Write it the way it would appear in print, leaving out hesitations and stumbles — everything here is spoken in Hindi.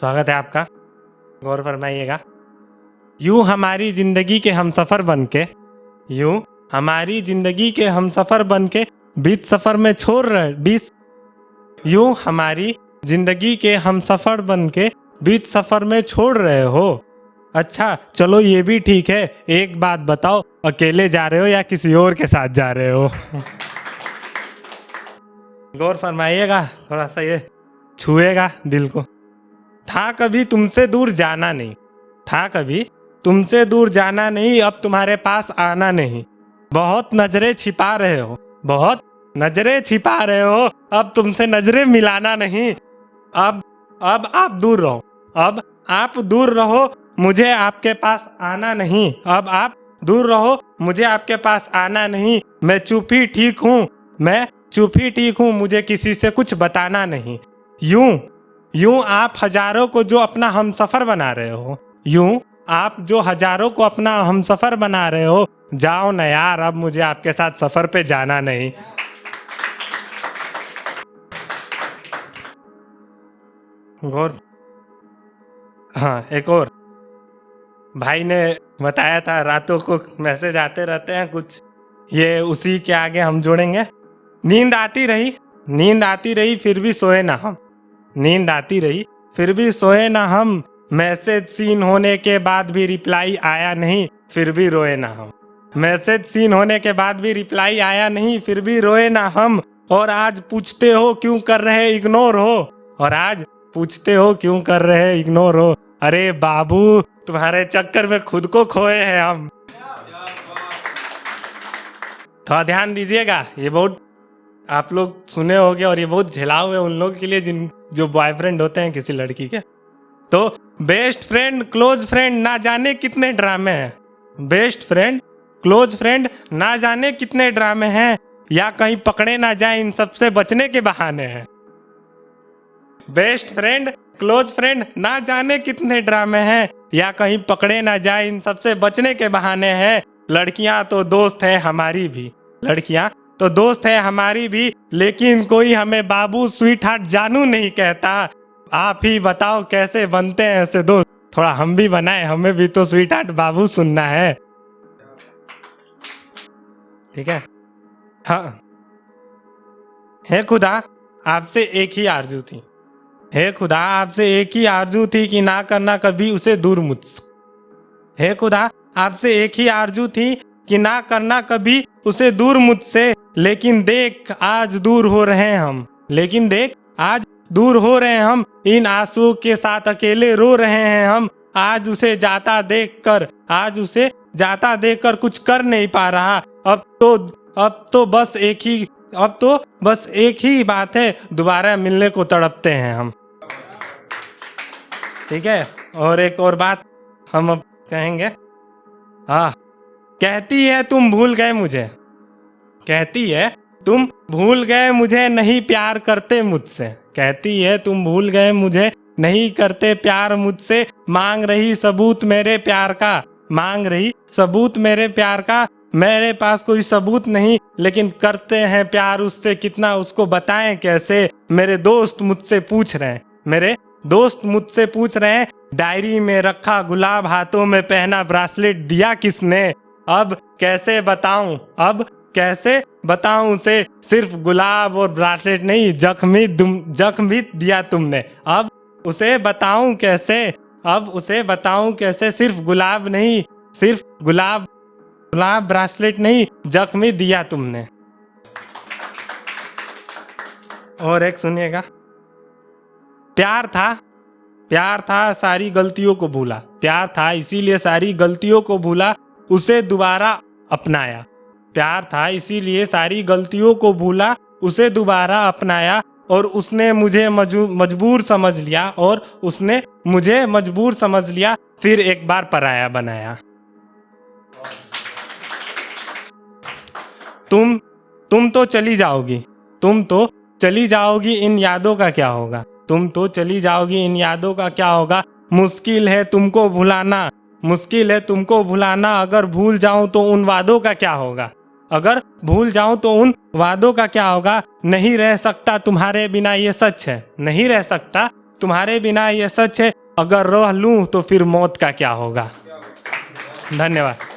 स्वागत है आपका। गौर फरमाइएगा। यूं हमारी जिंदगी के हमसफर बनके, यूं हमारी जिंदगी के हमसफर बनके बीच सफर में छोड़ रहे बीच यूं हमारी जिंदगी के हमसफर बनके बीच सफर में छोड़ रहे हो। अच्छा चलो ये भी ठीक है, एक बात बताओ, अकेले जा रहे हो या किसी और के साथ जा रहे हो? गौर फरमाइएगा, थोड़ा सा ये छुएगा दिल को। था कभी तुमसे दूर जाना नहीं, था कभी तुमसे दूर जाना नहीं, अब तुम्हारे पास आना नहीं। बहुत नजरें छिपा रहे हो, बहुत नजरें छिपा रहे हो, अब तुमसे नजरें मिलाना नहीं। अब आप दूर रहो, अब आप दूर रहो, मुझे आपके पास आना नहीं। अब आप दूर रहो, मुझे आपके पास आना नहीं। मैं चुप ही ठीक हूँ, मैं चुप ही ठीक हूँ, मुझे किसी से कुछ बताना नहीं। यूं आप हजारों को जो अपना हमसफर बना रहे हो, यूं आप जो हजारों को अपना हमसफर बना रहे हो, जाओ न यार, अब मुझे आपके साथ सफर पे जाना नहीं। गौर, हाँ एक और भाई ने बताया था, रातों को मैसेज आते रहते हैं कुछ, ये उसी के आगे हम जोड़ेंगे। नींद आती रही फिर भी सोए ना हम, नींद आती रही फिर भी सोए ना हम। मैसेज सीन होने के बाद भी रिप्लाई आया नहीं, फिर भी रोए ना हम। मैसेज सीन होने के बाद भी रिप्लाई आया नहीं, फिर भी रोए ना हम। और आज पूछते हो क्यों कर रहे इग्नोर हो, और आज पूछते हो क्यों कर रहे इग्नोर हो। अरे बाबू, तुम्हारे चक्कर में खुद को खोए हैं हम। थोड़ा ध्यान दीजिएगा, ये बहुत आप लोग सुने होंगे और ये बहुत झेलाव है उन लोग के लिए जिन जो बॉयफ्रेंड होते हैं किसी लड़की के। तो बेस्ट फ्रेंड क्लोज फ्रेंड ना जाने कितने ड्रामे हैं, बेस्ट फ्रेंड क्लोज फ्रेंड ना जाने कितने ड्रामे हैं, या कहीं पकड़े ना जाए इन सबसे बचने के बहाने हैं। बेस्ट फ्रेंड क्लोज फ्रेंड ना जाने कितने ड्रामे हैं, या कहीं पकड़े ना जाए इन सबसे बचने के बहाने हैं। लड़कियां तो दोस्त है हमारी भी, लड़कियां तो दोस्त है हमारी भी, लेकिन कोई हमें बाबू स्वीट हार्ट जानू नहीं कहता। आप ही बताओ कैसे बनते हैं ऐसे दोस्त, थोड़ा हम भी बनाए, हमें भी तो स्वीट हार्ट बाबू सुनना है। ठीक है, हाँ। हे खुदा आपसे एक ही आरजू थी, हे खुदा आपसे एक ही आरजू थी कि ना करना कभी उसे दूर मुझसे। हे खुदा आपसे एक ही आरजू थी कि ना करना कभी उसे दूर मुझसे, लेकिन देख आज दूर हो रहे हैं हम, लेकिन देख आज दूर हो रहे हैं हम। इन आंसुओं के साथ अकेले रो रहे हैं हम। आज उसे जाता देखकर, आज उसे जाता देखकर कुछ कर नहीं पा रहा। अब तो बस एक ही बात है, दोबारा मिलने को तड़पते हैं हम। ठीक है, और एक और बात हम अब कहेंगे। हाँ, कहती है तुम भूल गए मुझे, कहती है तुम भूल गए मुझे, नहीं प्यार करते मुझसे। कहती है तुम भूल गए मुझे, नहीं करते प्यार मुझसे। मांग रही सबूत मेरे प्यार का, मांग रही सबूत मेरे प्यार का। मेरे पास कोई सबूत नहीं, लेकिन करते हैं प्यार उससे कितना, उसको बताएं कैसे। मेरे दोस्त मुझसे पूछ रहे हैं, मेरे दोस्त मुझसे पूछ रहे हैं, डायरी में रखा गुलाब, हाथों में पहना ब्रासलेट दिया किसने। अब कैसे बताऊं, अब कैसे बताऊं उसे, सिर्फ गुलाब और ब्रासलेट नहीं, जख्म भी दिया तुमने। अब उसे बताऊं कैसे, अब उसे बताऊं कैसे, सिर्फ गुलाब नहीं, सिर्फ गुलाब ब्रासलेट नहीं, जख्म भी दिया तुमने। और एक सुनिएगा। प्यार था सारी गलतियों को भूला, प्यार था इसीलिए सारी गलतियों को भूला, उसे दोबारा अपनाया। प्यार था इसीलिए सारी गलतियों को भूला, उसे दोबारा अपनाया। और उसने मुझे मजबूर समझ लिया, और उसने मुझे मजबूर समझ लिया, फिर एक बार पराया बनाया। तुम तो चली जाओगी, तुम तो चली जाओगी, इन यादों का क्या होगा, तुम तो चली जाओगी, इन यादों का क्या होगा। मुश्किल है तुमको भुलाना, मुश्किल है तुमको भुलाना, अगर भूल जाऊं तो उन वादों का क्या होगा, अगर भूल जाऊं तो उन वादों का क्या होगा। नहीं रह सकता तुम्हारे बिना ये सच है, नहीं रह सकता तुम्हारे बिना ये सच है, अगर रह लूं तो फिर मौत का क्या होगा। धन्यवाद।